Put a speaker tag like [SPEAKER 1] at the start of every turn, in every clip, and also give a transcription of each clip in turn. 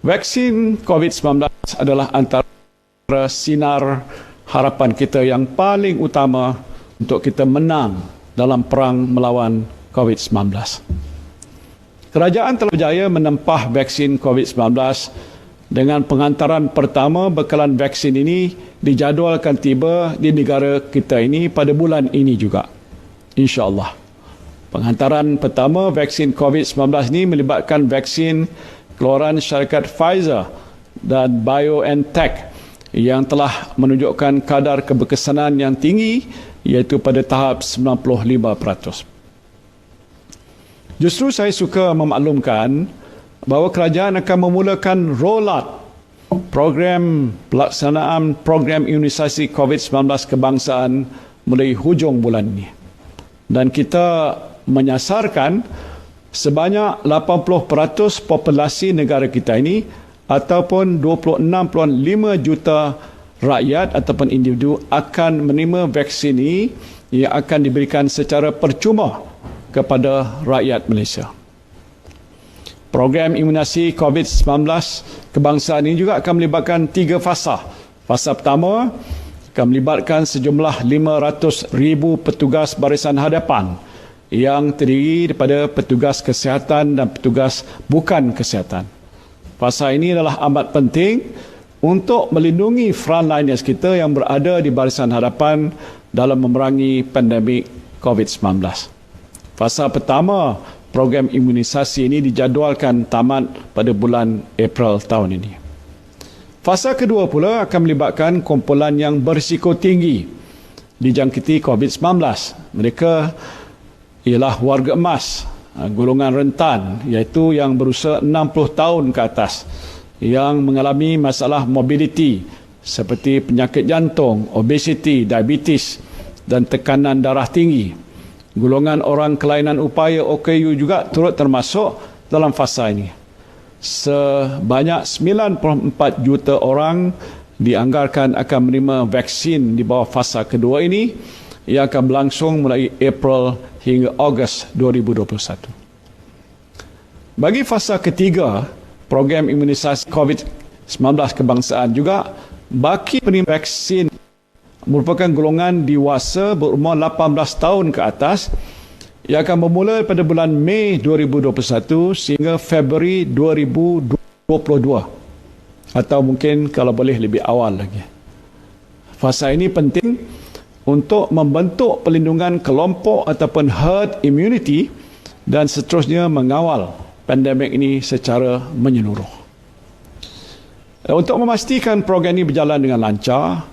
[SPEAKER 1] Vaksin COVID-19 adalah antara sinar harapan kita yang paling utama untuk kita menang dalam perang melawan COVID-19. Kerajaan telah berjaya menempah vaksin COVID-19 dengan pengantaran pertama bekalan vaksin ini dijadualkan tiba di negara kita ini pada bulan ini juga. InsyaAllah. Penghantaran pertama vaksin COVID-19 ini melibatkan vaksin keluaran syarikat Pfizer dan BioNTech yang telah menunjukkan kadar keberkesanan yang tinggi iaitu pada tahap 95%. Justru saya suka memaklumkan bahawa kerajaan akan memulakan rollout program pelaksanaan program imunisasi COVID-19 kebangsaan mulai hujung bulan ini. Dan kita menyasarkan sebanyak 80% populasi negara kita ini ataupun 26.5 juta rakyat ataupun individu akan menerima vaksin ini yang akan diberikan secara percuma kepada rakyat Malaysia. Program imunisasi COVID-19 kebangsaan ini juga akan melibatkan 3 fasa. Fasa pertama akan melibatkan sejumlah 500,000 petugas barisan hadapan yang terdiri daripada petugas kesihatan dan petugas bukan kesihatan. Fasa ini adalah amat penting untuk melindungi frontliners kita yang berada di barisan hadapan dalam memerangi pandemik COVID-19. Fasa pertama program imunisasi ini dijadualkan tamat pada bulan April tahun ini. Fasa kedua pula akan melibatkan kumpulan yang berisiko tinggi dijangkiti COVID-19. Mereka ialah warga emas, golongan rentan iaitu yang berusia 60 tahun ke atas yang mengalami masalah mobiliti seperti penyakit jantung, obesiti, diabetes dan tekanan darah tinggi. Golongan orang kelainan upaya OKU juga turut termasuk dalam fasa ini. Sebanyak 94 juta orang dianggarkan akan menerima vaksin di bawah fasa kedua ini yang akan berlangsung mulai April hingga Ogos 2021. Bagi fasa ketiga, program imunisasi COVID-19 kebangsaan juga baki penerima vaksin merupakan golongan dewasa berumur 18 tahun ke atas yang akan bermula pada bulan Mei 2021 sehingga Februari 2022 atau mungkin kalau boleh lebih awal lagi. Fasa ini penting untuk membentuk pelindungan kelompok ataupun herd immunity dan seterusnya mengawal pandemik ini secara menyeluruh. Untuk memastikan program ini berjalan dengan lancar,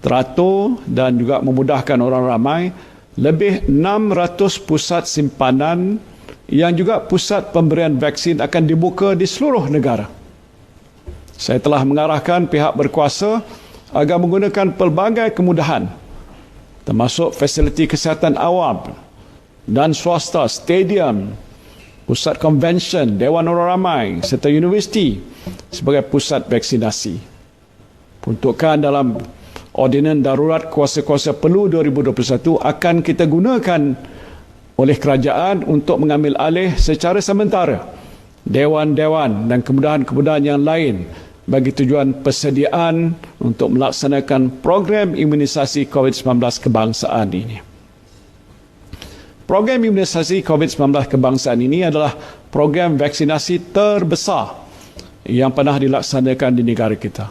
[SPEAKER 1] teratur dan juga memudahkan orang ramai, lebih 600 pusat simpanan yang juga pusat pemberian vaksin akan dibuka di seluruh negara. Saya telah mengarahkan pihak berkuasa agar menggunakan pelbagai kemudahan termasuk fasiliti kesihatan awam dan swasta, stadium, pusat konvensyen, dewan orang ramai serta universiti sebagai pusat vaksinasi. Peruntukan dalam Ordinan Darurat Kuasa-Kuasa Perlu 2021 akan kita gunakan oleh kerajaan untuk mengambil alih secara sementara dewan-dewan dan kemudahan-kemudahan yang lain bagi tujuan persediaan untuk melaksanakan program imunisasi COVID-19 kebangsaan ini. Program imunisasi COVID-19 kebangsaan ini adalah program vaksinasi terbesar yang pernah dilaksanakan di negara kita.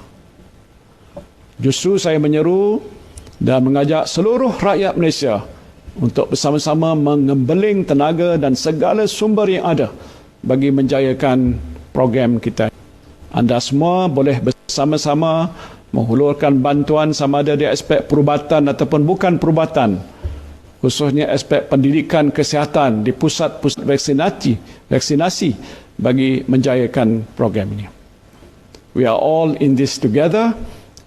[SPEAKER 1] Justru saya menyeru dan mengajak seluruh rakyat Malaysia untuk bersama-sama mengembeling tenaga dan segala sumber yang ada bagi menjayakan program kita. Anda semua boleh bersama-sama menghulurkan bantuan sama ada di aspek perubatan ataupun bukan perubatan, khususnya aspek pendidikan kesihatan di pusat-pusat vaksinasi bagi menjayakan program ini. We are all in this together.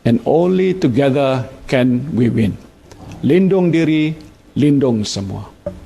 [SPEAKER 1] And only together can we win. Lindung diri, lindung semua.